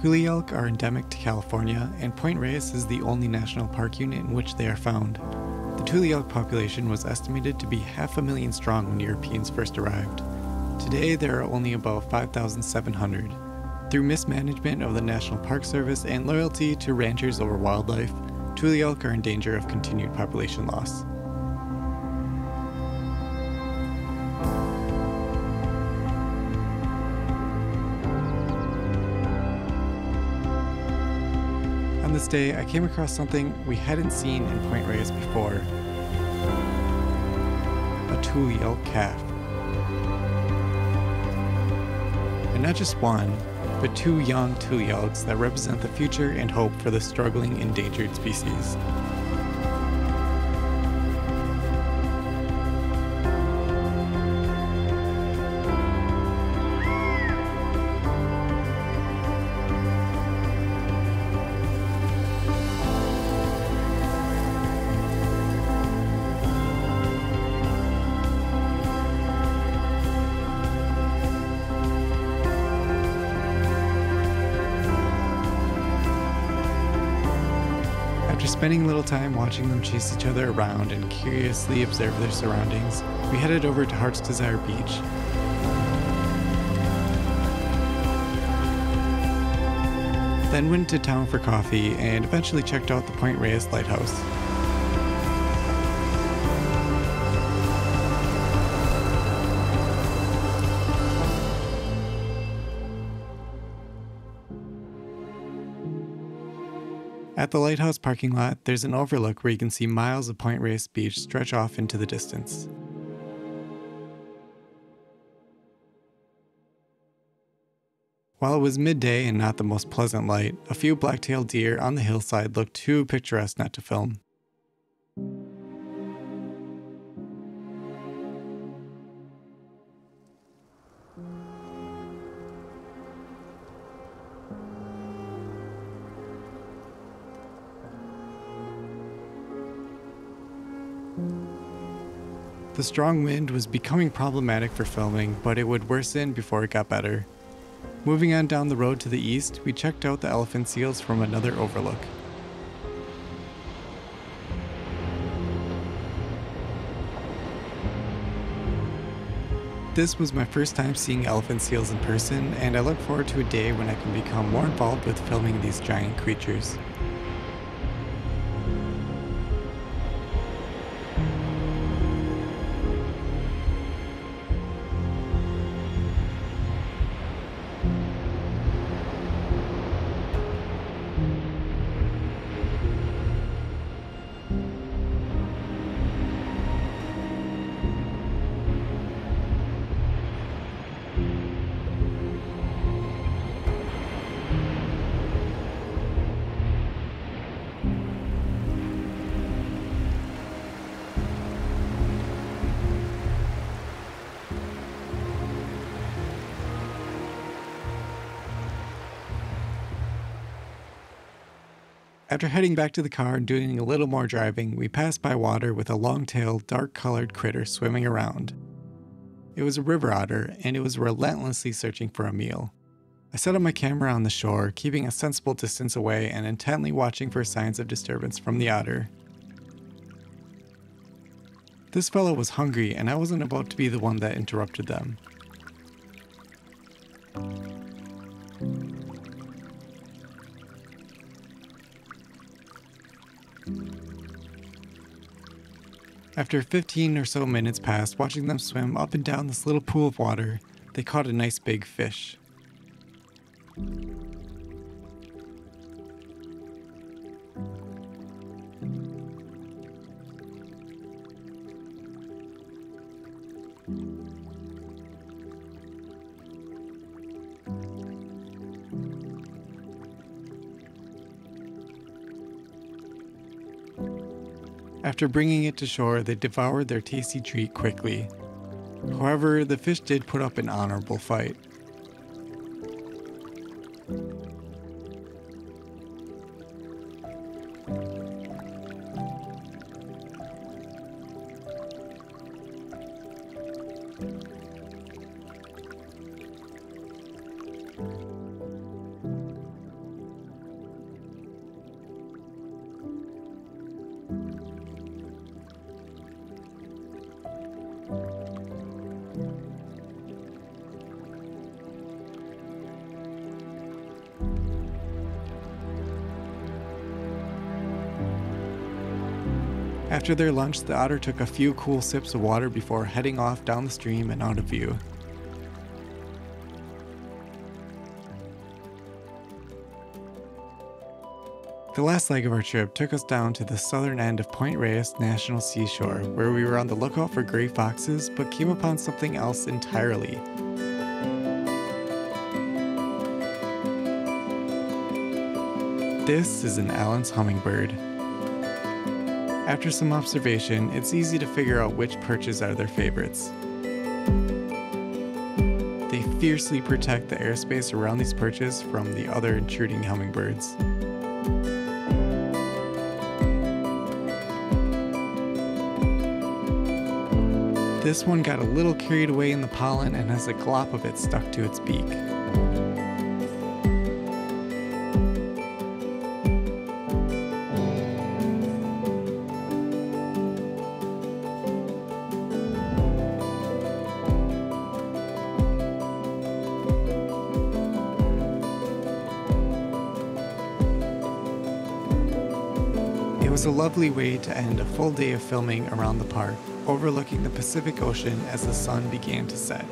Tule elk are endemic to California, and Point Reyes is the only national park unit in which they are found. The Tule elk population was estimated to be 500,000 strong when Europeans first arrived. Today, there are only about 5,700. Through mismanagement of the National Park Service and loyalty to ranchers over wildlife, Tule elk are in danger of continued population loss. On this day, I came across something we hadn't seen in Point Reyes before: a Tule elk calf. And not just one, but two young Tule elks that represent the future and hope for the struggling endangered species. After spending a little time watching them chase each other around and curiously observe their surroundings, we headed over to Heart's Desire Beach. Then went to town for coffee and eventually checked out the Point Reyes Lighthouse. At the lighthouse parking lot, there's an overlook where you can see miles of Point Reyes Beach stretch off into the distance. While it was midday and not the most pleasant light, a few black-tailed deer on the hillside looked too picturesque not to film. The strong wind was becoming problematic for filming, but it would worsen before it got better. Moving on down the road to the east, we checked out the elephant seals from another overlook. This was my first time seeing elephant seals in person, and I look forward to a day when I can become more involved with filming these giant creatures. After heading back to the car and doing a little more driving, we passed by water with a long-tailed, dark-colored critter swimming around. It was a river otter, and it was relentlessly searching for a meal. I set up my camera on the shore, keeping a sensible distance away and intently watching for signs of disturbance from the otter. This fellow was hungry, and I wasn't about to be the one that interrupted them. After 15 or so minutes passed watching them swim up and down this little pool of water, they caught a nice big fish. After bringing it to shore, they devoured their tasty treat quickly. However, the fish did put up an honorable fight. After their lunch, the otter took a few cool sips of water before heading off down the stream and out of view. The last leg of our trip took us down to the southern end of Point Reyes National Seashore, where we were on the lookout for gray foxes but came upon something else entirely. This is an Allen's hummingbird. After some observation, it's easy to figure out which perches are their favorites. They fiercely protect the airspace around these perches from the other intruding hummingbirds. This one got a little carried away in the pollen and has a glop of it stuck to its beak. It was a lovely way to end a full day of filming around the park, overlooking the Pacific Ocean as the sun began to set.